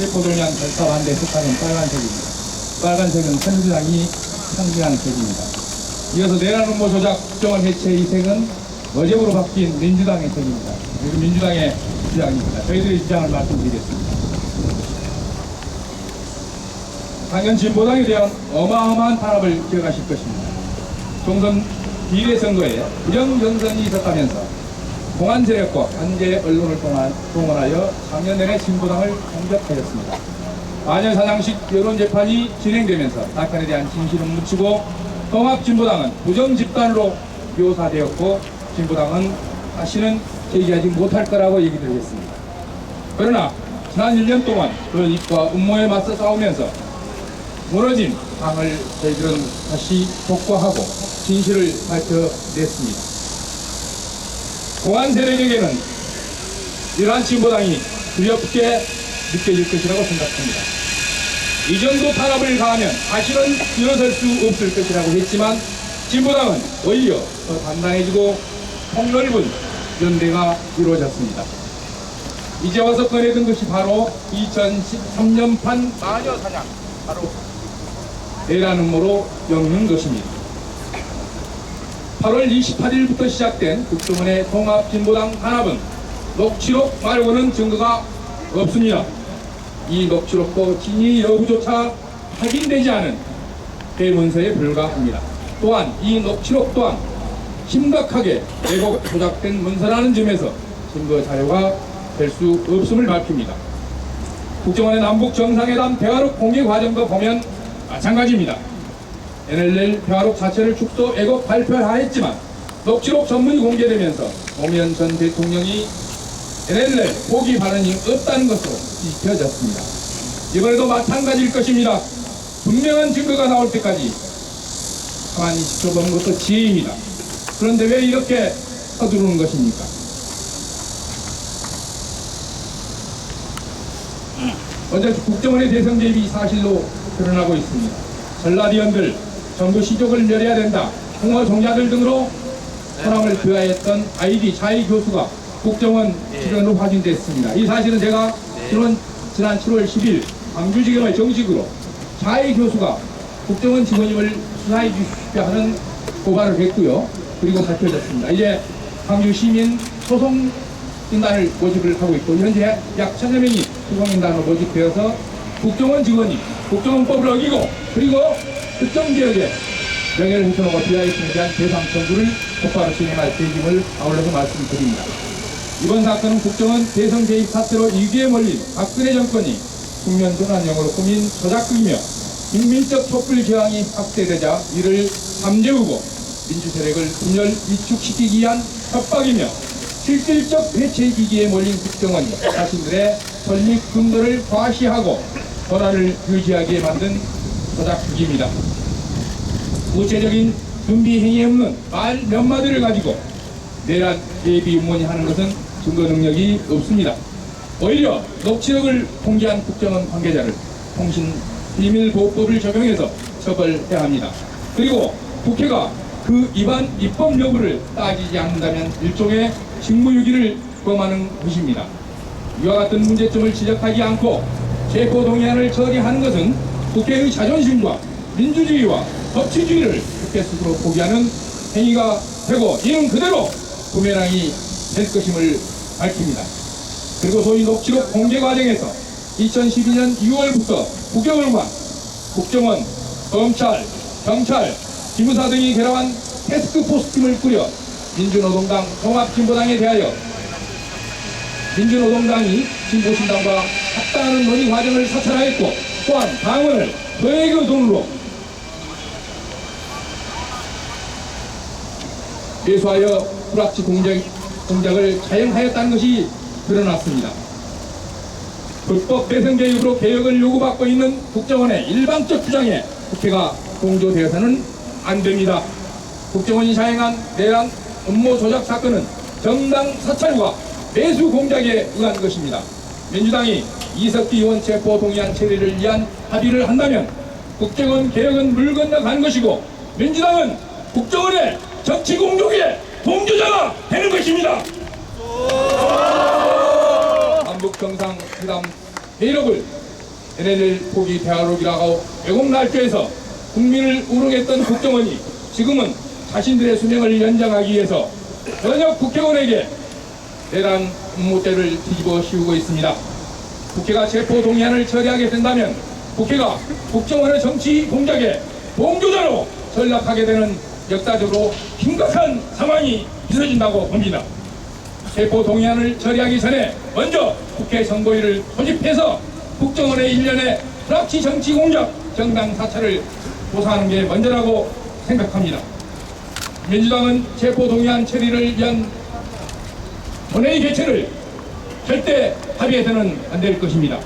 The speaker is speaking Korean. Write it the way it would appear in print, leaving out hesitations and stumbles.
체포동의안 절차 반대 색깔은 빨간색입니다. 빨간색은 새누리당이 상징하는 색입니다. 이어서 내란 음모 조작 국정원 해체 이 색은 어제부로 바뀐 민주당의 색입니다. 그리고 민주당의 주장입니다. 저희들의 주장을 말씀드리겠습니다. 당연 진보당에 대한 어마어마한 탄압을 기억하실 것입니다. 총선 비례선거에 부정경선이 있었다면서 공안 세력과 관계 언론을 동원하여 작년 내내 진보당을 공격하였습니다. 마녀사냥식 여론재판이 진행되면서 사건에 대한 진실은 묻히고 통합진보당은 부정집단으로 묘사되었고 진보당은 다시는 제기하지 못할 거라고 얘기를 했습니다. 그러나 지난 1년 동안 그 입과 음모에 맞서 싸우면서 무너진 당을 저희들은 다시 복구하고 진실을 밝혀냈습니다. 공안 세력에게는 이러한 진보당이 두렵게 느껴질 것이라고 생각합니다. 이 정도 탄압을 가하면 다시는 일어설 수 없을 것이라고 했지만 진보당은 오히려 더 단단해지고 폭넓은 연대가 이루어졌습니다. 이제 와서 꺼내든 것이 바로 2013년판 마녀사냥, 바로 내란 음모로 엮는 것입니다. 8월 28일부터 시작된 국정원의 통합진보당 탄압은 녹취록 말고는 증거가 없습니다. 이 녹취록도 진위 여부조차 확인되지 않은 대문서에 불과합니다. 또한 이 녹취록 또한 심각하게 왜곡 조작된 문서라는 점에서 증거 자료가 될 수 없음을 밝힙니다. 국정원의 남북 정상회담 대화록 공개 과정도 보면 마찬가지입니다. NLL 대화록 자체를 축소 왜곡 발표하였지만 녹취록 전문이 공개되면서 노무현 전 대통령이 NLL 포기 발언이 없다는 것으로 지켜졌습니다. 이번에도 마찬가지일 것입니다. 분명한 증거가 나올 때까지 가만히 지켜보는 것도 지혜입니다. 그런데 왜 이렇게 서두르는 것입니까? 어제 국정원의 대선 개입이 사실로 드러나고 있습니다. 전라디언들, 정부 시족을 멸해야 된다, 홍어 종자들 등으로 호랑을 표하였던 아이디 자이 교수가 국정원 출연으로 확인됐습니다. 이 사실은 제가 지난 7월 10일 광주지검에 정식으로 자이 교수가 국정원 직원임을 수사해 주십시오 하는 고발을 했고요. 그리고 밝혀졌습니다. 이제 광주 시민 소송인단을 모집을 하고 있고 현재 약 1000여 명이 소송인단으로 모집되어서 국정원 직원이 국정원법을 어기고 그리고 특정 지역에 명예를 훼손하고 비하했음에 대한 배상 청구를 곧바로 진행할 계획임을 아울러서 말씀드립니다. 이번 사건은 국정원 대선 개입 사태로 위기에 몰린 박근혜 정권이 국면 전환용으로 꾸민 조작극이며 국민적 촛불 저항이 확대되자 이를 잠재우고 민주세력을 분열 위축시키기 위한 협박이며 실질적 해체 기기에 몰린 국정원이 자신들의 설립 근거를 과시하고 권한을 유지하게 만든 조작극입니다. 구체적인 준비 행위에 없는 말 몇 마디를 가지고 내란 예비 음모니 하는 것은 증거 능력이 없습니다. 오히려 녹취록을 공개한 국정원 관계자를 통신비밀보호법을 적용해서 처벌해야 합니다. 그리고 국회가 그 위반 입법 여부를 따지지 않는다면 일종의 직무유기를 범하는 것입니다. 이와 같은 문제점을 지적하지 않고 체포동의안을 처리하는 것은 국회의 자존심과 민주주의와 법치주의를 국회 스스로 포기하는 행위가 되고 이는 그대로 부메랑이 될 것임을 밝힙니다. 그리고 소위 녹취록 공개 과정에서 2012년 2월부터 9개월간 국정원, 검찰, 경찰, 기무사 등이 결합한 태스크포스팀을 꾸려 민주노동당, 통합진보당에 대하여 민주노동당이 진보신당과 합당하는 논의 과정을 사찰하였고 또한 당원을 거액의 돈으로 매수하여 불합치 공작을 자행하였다는 것이 드러났습니다. 불법 대선 개입으로 개혁을 요구받고 있는 국정원의 일방적 주장에 국회가 동조되어서는 안 됩니다. 국정원이 자행한 내란 음모 조작 사건은 정당 사찰과 매수 공작에 의한 것입니다. 민주당이 이석기 의원 체포 동의안 처리를 위한 합의를 한다면 국정원 개혁은 물 건너간 것이고 민주당은 국정원의 정치 공조기의 동조자가 되는 것입니다. 남북 정상회담 회의록을 NLL 포기 대화록이라고 외국 날조에서 국민을 우롱했던 국정원이 지금은 자신들의 수명을 연장하기 위해서 전역 국회의원에게 내란 음모죄를 뒤집어 씌우고 있습니다. 국회가 체포동의안을 처리하게 된다면 국회가 국정원의 정치 공작에 동조자로 전락하게 되는 역사적으로 심각한 상황이 빚어진다고 봅니다. 체포동의안을 처리하기 전에 먼저 국회 선거위를 소집해서 국정원의 일련의 불합치 정치 공작, 정당 사찰을 조사하는 게 먼저라고 생각합니다. 민주당은 체포동의안 처리를 위한 본회의 개최를 절대 합의해서는 안 될 것입니다.